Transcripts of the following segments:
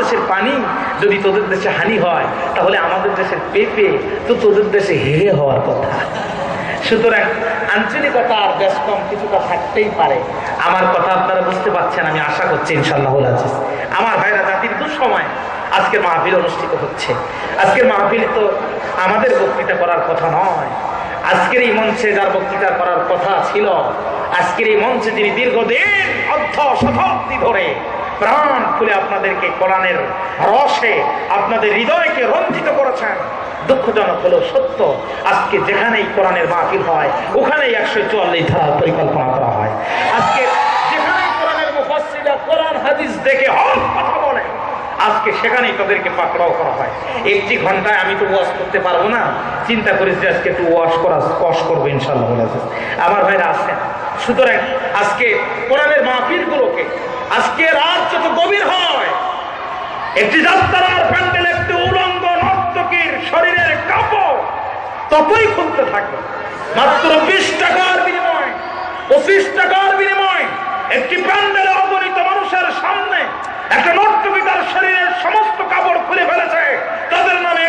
দেশের পানি যদি তোদের দেশে হানি হয়, তাহলে আমাদের দেশের পেঁপে তো তোদের দেশে হেহে হওয়ার কথা। সুতরাং আঞ্চলিকতা আর ব্যস্তম কিছুটা থাকতেই পারে। আমার কথা আপনারা বুঝতে পারছেন, আমি আশা করছি ইনশাআল্লাহ আজিজ। আমার ভাইরা, জাতির দুঃসময় আজকের মাহফিল অনুষ্ঠিত হচ্ছে। আজকের মাহফিল তো আমাদের বক্তৃতা করার কথা নয়। আজকের এই মঞ্চে যার বক্তৃতা করার কথা ছিল, আজকের এই মঞ্চে যিনি দীর্ঘদিন শতাব্দী ধরে প্রাণ খুলে আপনাদেরকে কোরআনের রসে আপনাদের হৃদয়কে রঞ্জিত করেছেন, দুঃখজনক হলো সত্য, আজকে যেখানেই কোরআনের মাহফিল হয় ওখানেই 144 ধারার পরিকল্পনা করা হয়। আজকে যেখানেই কোরআনের মুফাসসিররা কোরআন হাদিস দেখে হক কথা বলে, আজকে সেখানেই তাদেরকে পাকড়াও করা হয়। একটি ঘন্টায় আমি তো ওয়াজ করতে পারবো না, চিন্তা করেছি আজকে একটু ওয়াজ করবো ইনশাআল্লাহ। আমার ভাইরা আসেন। সুতরাং আজকে কোরআনের মাহফিলগুলোকে আজকে রাত যত গভীর হয়, একটি যাত্রার প্যান্ডেল একটি উলঙ্গ নর্তকীর শরীরের কাপড় ততই খুলতে থাকে। মাত্র 20 টাকার বিনিময়, 25 টাকার বিনিময় একটি প্যান্ডেলে অগণিত মানুষের সামনে একটা নর্তকী তার শরীরের সমস্ত কাপড় খুলে ফেলেছে। তাদের নামে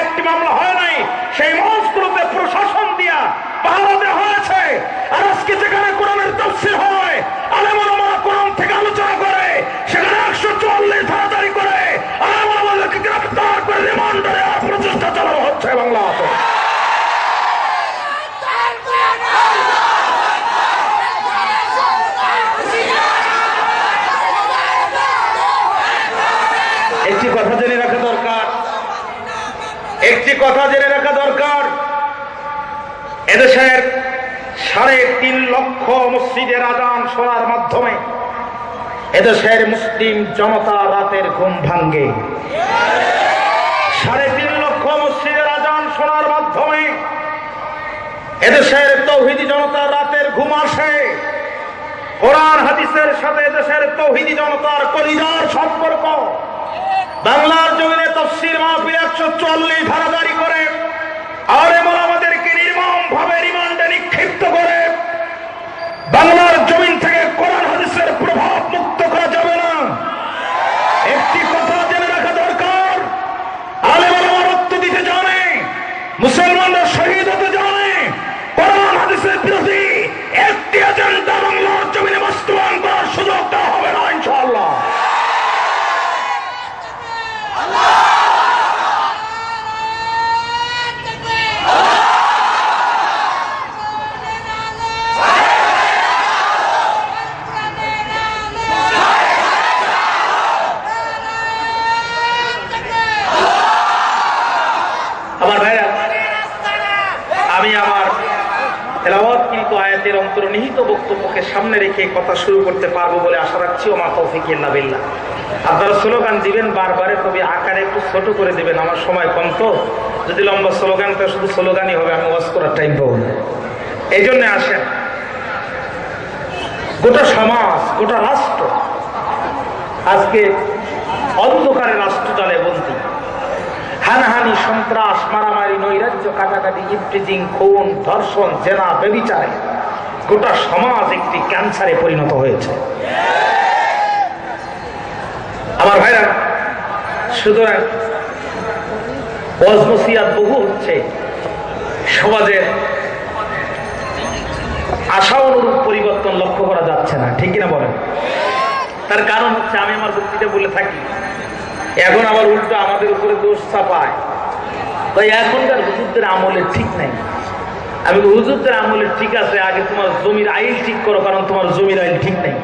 একটি মামলা হয় নাই, সেই মঞ্চগুলোতে প্রশাসন দিয়া পাহারা দেওয়া হয়েছে। আর আজকে যেখানে কোরআনের তাফসীর হয়, আলেম ওলামারা কোরআন থেকে আলোচনা করে, সেখানে 144 ধারা জারি করে আলেম ওলামাদেরকে গ্রেফতার করে রিমান্ডে নেওয়ার প্রচেষ্টা চালানো হচ্ছে বাংলাতে। একটি কথা জেনে রাখা দরকার, এদেশের 3.5 লক্ষ মসজিদের আযান শোনার মাধ্যমে এদেশের মুসলিম জনতা রাতের ঘুম ভাঙ্গে। 3.5 লক্ষ মসজিদের আযান শোনার মাধ্যমে এদেশের তৌহিদি জনতা রাতের ঘুম আসে। কোরআন হাদিসের সাথে এদেশের তৌহিদি জনতার কলিজার সম্পর্ক। বাংলার জমিনে তাফসীর মাহফিল 144 ধারা জারি করে আলেম ওলামাদেরকে নির্মমভাবে রিমান্ডে নিক্ষিপ্ত করে বাংলার জমিন থেকে কোরআন হাদিসের প্রভাব মুক্ত করা যাবে না। একটি কথা জেনে রাখা দরকার, আলেম ওলামা রক্ত দিতে জানে, মুসলমানরা শহীদ হতে জানে, কোরআন হাদিসের বিরোধী একটি এজেন্ডা বাংলার জমিনে বাস্তবায়ন করার সুযোগ দেওয়া হবে না ইনশাআল্লাহ। আমার ভাইরা, আমি আমার তেলাওয়াতকৃত আয়াতের অন্তর্নিহিত বক্তব্যকে সামনে রেখে কথা শুরু করতে পারবো বলে আশা রাখছি। ওমা তৌফিক ইল্লা বিল্লাহ। আপনারা স্লোগান দিবেন বারবারে, তবে আকারে একটু ছোট করে দিবেন, আমার সময় কম তো। যদি লম্বা স্লোগান, তো শুধু স্লোগানই হবে, আমি ওয়াজ করার টাইম পাবো না। এই জন্য আসেন, গোটা সমাজ, গোটা রাষ্ট্র আজকে অন্ধকারে রাষ্ট্রজালে বন্দী। হানাহানি, সন্ত্রাস, মারামারি, নৈরাজ্য, কাটাকাটি, ইফটিজিং, খুন, ধর্ষণ, জেনা, ব্যভিচারে গোটা সমাজ একটি ক্যান্সারে পরিণত হয়েছে। আমার ভাইরা, সুতরাং ওয়াজ নসিহত বহু হচ্ছে, সমাজের আশা অনুরূপ পরিবর্তন লক্ষ্য করা যাচ্ছে না, ঠিক কিনা বলেন? তার কারণ হচ্ছে, আমি আমার বক্তৃতা বলে থাকি, এখন আবার উল্টো আমাদের উপরে দোষ চাপায়। তাই এখনকার হুজুরদের আমলে ঠিক নাই। আমি হুজুরদের আমলে ঠিক আছে, আগে তোমার জমির আইল ঠিক করো, কারণ তোমার জমির আইল ঠিক নাই।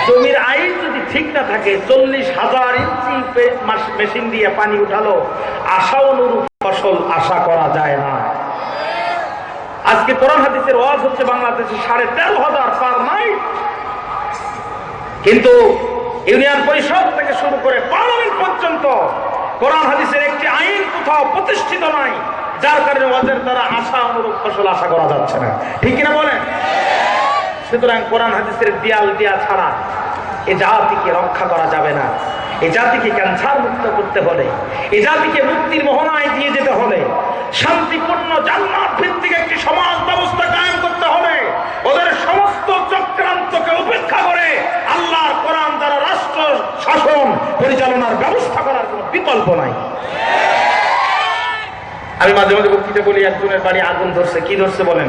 জমির আইল যদি ঠিক না থাকে, 40,000 ইঞ্চি মেশিন দিয়ে পানি উঠালো, আশা অনুরূপ ফসল আশা করা যায় না। আজকে কোরআন হাদিসের ওয়াজ হচ্ছে বাংলাদেশে 13,500 পার নাইট, কিন্তু ইউনিয়ন পরিষদ থেকে শুরু করে পার্লামেন্ট পর্যন্ত কোরআন হাদিসের একটি আইন কোথাও প্রতিষ্ঠিত নাই, যার কারণে ওয়াজের দ্বারা আশা অনুরূপ ফসল আশা করা যাচ্ছে না, ঠিক কিনা বলেন? সুতরাং কোরআন হাদিসের দেয়াল দেয়া ছাড়া এ জাতিকে রক্ষা করা যাবে না। এই জাতিকে ক্যান্সার মুক্ত করতে হলে, এই জাতিকে মুক্তির মোহনায় দিয়ে যেতে হলে, শান্তিপূর্ণ জান্নাত ভিত্তিক একটি সমাজ ব্যবস্থা কায়েম করতে হবে। ওদের সমস্ত চক্রান্তকে উপেক্ষা করে আল্লাহর কোরআন দ্বারা রাষ্ট্র শাসন পরিচালনার ব্যবস্থা করার কোনো বিকল্প নাই। আমি মাঝে মাঝে বক্তৃতা বলি, একজনের বাড়ি আগুন ধরছে। কি ধরছে বলেন?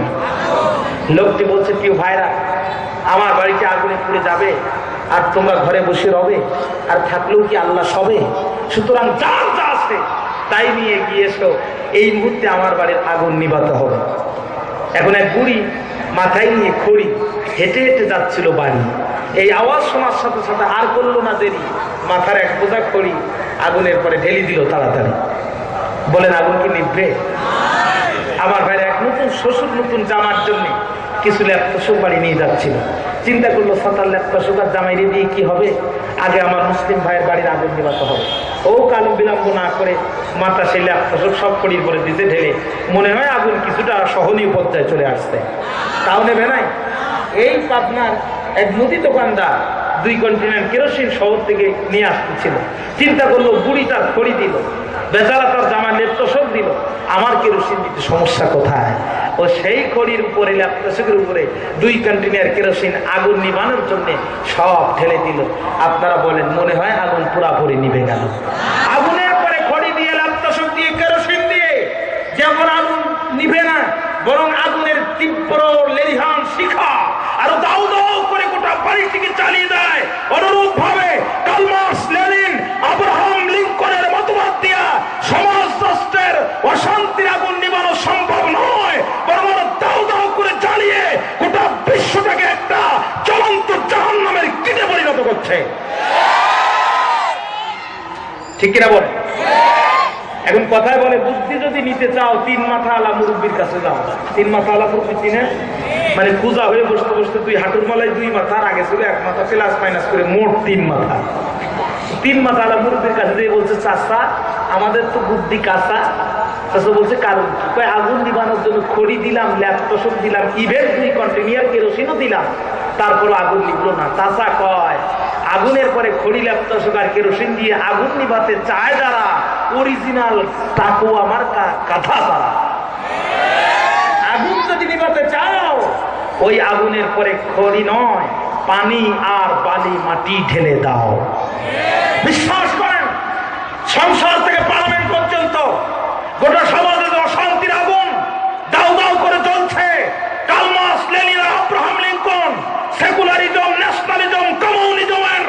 লোকটি বলছে, প্রিয় ভাইরা, আমার বাড়িতে আগুনে পুড়ে যাবে আর তোমরা ঘরে বসে রবে, আর থাকলেও কি আল্লাহ সবে? সুতরাং যার যা আছে তাই নিয়ে গিয়েছো, এই মুহূর্তে আমার বাড়ির আগুন নিভাতে হবে। এখন এক বুড়ি মাথায় নিয়ে খড়ি হেঁটে হেঁটে যাচ্ছিল বাড়ি। এই আওয়াজ শোনার সাথে সাথে আর করলো না দেরি, মাথার এক বোঝা খড়ি আগুনের পরে ঢেলে দিল তাড়াতাড়ি। বলেন আগুন কি নিভবে? আমার ভাইরা এক নতুন শ্বশুর নতুন জামার জন্য কিছু ল্যাপটপ বাড়ি নিয়ে যাচ্ছিল। চিন্তা করলো, সাঁতার ল্যাপটপ আর জামাইরে দিয়ে কি হবে, আগে আমার মুসলিম ভাইয়ের বাড়ির আগুন নিভাতে হবে। ও কালো বিলম্ব না করে মাথা সেই ল্যাপটপ সব খড়ির পরে দিতে ঢেলে মনে হয় আগুন কিছুটা সহনীয় পর্যায়ে চলে আসছে। তাও নেবে নাই। এই পাবনার এক মুদি দোকানদার 2 কন্টেনার কেরোসিন শহর থেকে নিয়ে আসতেছিল। চিন্তা করলো, বুড়িটা খড়ি দিল, বেচারা তার জামার ল্যাপটপ দিল, আমার কেরোসিন দিতে সমস্যা কোথায়? ও সেই খড়ির উপরে ল্যাপটপের উপরে 2 কন্টেনার কেরোসিন আগুন নিভানোর জন্য সব ঢেলে দিল। আপনারা বলেন, মনে হয় আগুন পুরাপুরি নিভে গেল? আগুনের পরে খড়ি দিয়ে, ল্যাপটপ দিয়ে, কেরোসিন দিয়ে যেমন আগুন নিভে না, বরং আগুনের তীব্র লেলিহান শিখা আরো দাউ দাউ করে গোটা বাড়িটিকে চালিয়ে দেয়। অনুরূপ ভাবে কার্ল মার্কস, লেনিন, আব্রাহাম লিঙ্কনের মতবাদ দিয়া সমাজ রাষ্ট্রের অশান্তির আগুন নিভানো সম্ভব নয়, বরং দাউ দাউ করে জ্বালিয়ে গোটা বিশ্বটাকে একটা জ্বলন্ত জাহান্নামের কীটে পরিণত করছে। ঠিক কিনা বলে? এখন কথায় বলে, বুদ্ধি যদি নিতে চাও 3 মাথা আলা মুরব্বীর কাছে যাও। 3 মাথা আলা মুরব্বী চিনে? মানে পূজা হয়ে বসতে বসতে 2 হাঁটুর মালায় 2 মাথা, আর আগে ছিল 1 মাথা, প্লাস মাইনাস করে মোট 3 মাথা। 3 মাথা আলা মুরব্বীর কাছে দিয়ে বলছে, চাচা আমাদের তো বুদ্ধি কাঁচা। চাচা বলছে, কারণ কয় আগুন নিভানোর জন্য খড়ি দিলাম, ল্যাপটপ দিলাম, ইভেন 2 কন্টেনার কেরোসিনও দিলাম, তারপরও আগুন নিভলো না। চাচা কয়, আগুনের পরে খড়ি, ল্যাপটপ আর কেরোসিন দিয়ে আগুন নিভাতে চায় যারা, অরিজিনাল টাকু আমার কথা তারা। আগুন যদি নিভাতে চাও, ওই আগুনের পরে খড়ি নয়, পানি আর বালি মাটি ঢেলে দাও। বিশ্বাস করেন, সংসার থেকে পার্লামেন্ট পর্যন্ত গোটা সমাজে অশান্তির আগুন দাউ দাউ করে জ্বলছে। Karl Marx, Lenin, Abraham Lincoln, secularism, nationalism, কমিউনিজমের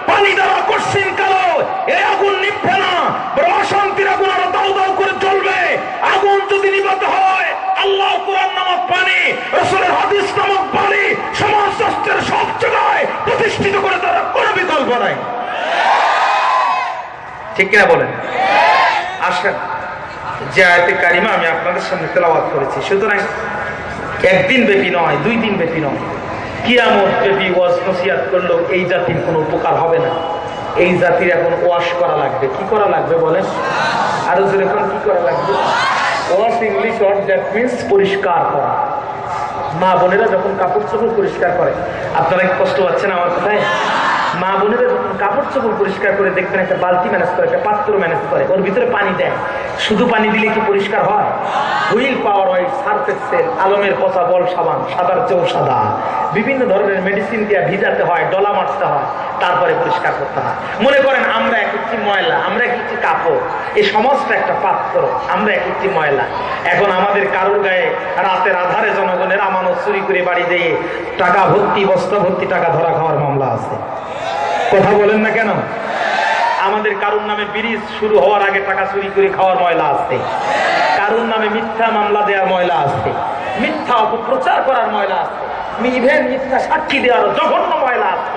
পানি দ্বারা কঠিন কালো এই আগুন নিভবে না, বড় অশান্তির আগুন আরো দাউ দাউ করে জ্বলবে। আগুন যদি নিভাতে হয়, আল্লাহ কুরআন নামক পানি, রাসূলের হাদিস নামক পানি সমাজ রাষ্ট্রের সব জায়গায় প্রতিষ্ঠিত করে তারা কোনো বিকল্প নাই। ঠিক কিনা বলেন? আসেন, যে আয়াতে কারিমা আমি আপনাদের সামনে তেলাওয়াত করেছি, সুতরাং একদিন ব্যাপী নয়, 2 দিন ব্যাপী নয়, কিয়ামত ব্যাপী ওয়াজ নসিহত করলেও এই জাতির কোনো উপকার হবে না। এই জাতির এখন ওয়াশ করা লাগবে। কি করা লাগবে বলেন? আরো যেরকম কি করা লাগবে? Wash English word, that means পরিষ্কার করা। মা বোনেরা যখন কাপড় চোপড় পরিষ্কার করে, আপনারা কি কষ্ট পাচ্ছেন আমার কথায়? মা বোনেরা যখন কাপড় চোপড় পরিষ্কার করে, দেখবেন একটা বালতি ম্যানেজ করে, একটা পাত্র ম্যানেজ করে, ওর ভিতরে পানি দেয়। শুধু পানি দিলে কি পরিষ্কার হয়? Wheel power oil, Surf Excel, আলমের পচা বল সাবান, সাদার চেয়েও সাদা, বিভিন্ন ধরনের মেডিসিন দিয়ে ভিজাতে হয়, ডলা মারতে হয়, তারপরে পরিষ্কার করতে হয়। মনে করেন আমরা এক একটি ময়লা, আমরা এক একটি কাপড়, এই সমাজটা একটা পাত্র, আমরা এক একটি ময়লা। এখন আমাদের কারোর গায়ে রাতের আধারে জনগণের আমানত চুরি করে বাড়ি দিয়ে টাকা ভর্তি, বস্তা ভর্তি টাকা ধরা খাওয়ার মামলা আছে। কথা বলেন না কেন? আমাদের কারুর নামে ব্রিজ শুরু হওয়ার আগে টাকা চুরি করে খাওয়ার ময়লা আছে, কারুর নামে মিথ্যা মামলা দেওয়ার ময়লা আছে, মিথ্যা অপপ্রচার করার ময়লা আছে, ইভেন মিথ্যা সাক্ষী দেওয়ার জঘন্য ময়লা আছে।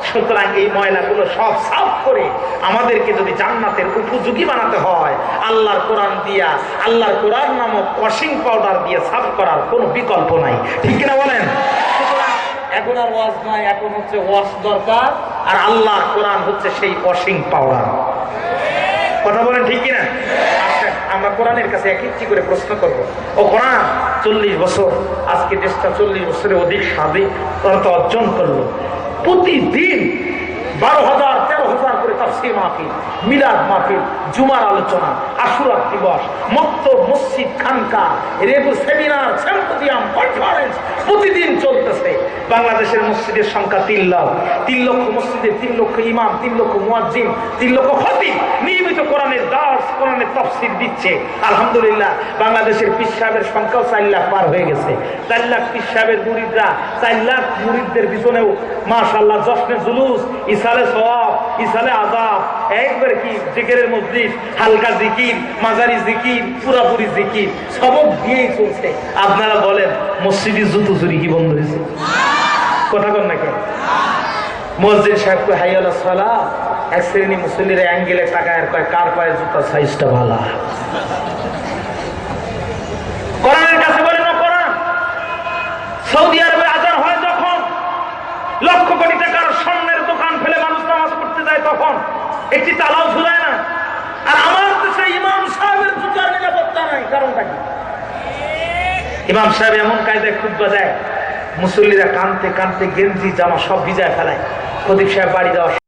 সুতরাং এই ময়লাগুলো সব সাফ করে আমাদেরকে যদি জান্নাতের উপযোগী বানাতে হয়, আল্লাহর কোরআন দিয়া, আল্লাহর কোরআন নামক ওয়াশিং পাউডার দিয়ে সাফ করার কোনো বিকল্প নাই। ঠিক কিনা বলেন? এখন আর ওয়াশ নয়, এখন হচ্ছে ওয়াশ দরকার, আর আল্লাহর কোরআন হচ্ছে সেই ওয়াশিং পাউডার। কথা বলেন ঠিক কিনা? আচ্ছা, আমরা কোরআনের কাছে এক একটি করে প্রশ্ন করবো। ও কোরআন, 40 বছর, আজকে দেশটা 40 বছরের অধিক স্বাধীনতা অর্জন করলো, প্রতিদিন 12,000 13,000 করে তাফসীর মাহফিল, মিলাদ মাহফিল, জুমার আলোচনা, আশুরা দিবস, মক্তব, মসজিদ, খানকা, রেগু সেমিনার, সিম্পোজিয়াম, কনফারেন্স প্রতিদিন চলতেছে। বাংলাদেশের মসজিদের সংখ্যা 3 লাখ। 3 লক্ষ মসজিদে 3 লক্ষ ইমাম, 3 লক্ষ মুয়াজ্জিন, 3 লক্ষ খতিব নিয়মিত কোরআনের দার্স, কোরআনের তাফসীর দিচ্ছে। আলহামদুলিল্লাহ বাংলাদেশের পীর সাহেবের সংখ্যাও 4 লাখ পার হয়ে গেছে। 4 লাখ পীর সাহেবের মুরিদরা, 4 লাখ মুরিদদের পিছনেও মাশাআল্লাহ জশ্নে জুলুস, ইসালে সওয়াব, ইসালে আযাব, একবার কি জিকিরের মজলিস, হালকা জিকির, মাজারি জিকির, পুরাপুরি জিকির সবক দিয়েই চলছে। আপনারা বলেন মসজিদে জুতো চুরি কি বন্ধ হয়েছে? কথা কন না কেন? মসজিদ সাহেব কয় হাইয়া আলাস সালাহ, এক শ্রেণী মুসল্লিরা অ্যাঙ্গেলে টাকায় আর কয় কার পায়ে জুতার সাইজটা ভালো। কোরআনের কাছে বলে না কোরআন। সৌদি আরবে আজান হয় যখন, লক্ষ কোটি টাকার স্বর্ণের দোকান ফেলে মানুষ নামাজ পড়তে যায়, তখন একটি তালাও ঝুলায় না। আর আমার দেশে ইমাম সাহেবের জুতার নিরাপত্তা নাই। কারণটা কি? ইমাম সাহেব এমন কায়দায় খুতবা দেয়, মুসল্লিরা কানতে কানতে গেঞ্জি জামা সব ভিজায় ফেলায়। খতিব সাহেব বাড়ি যাওয়া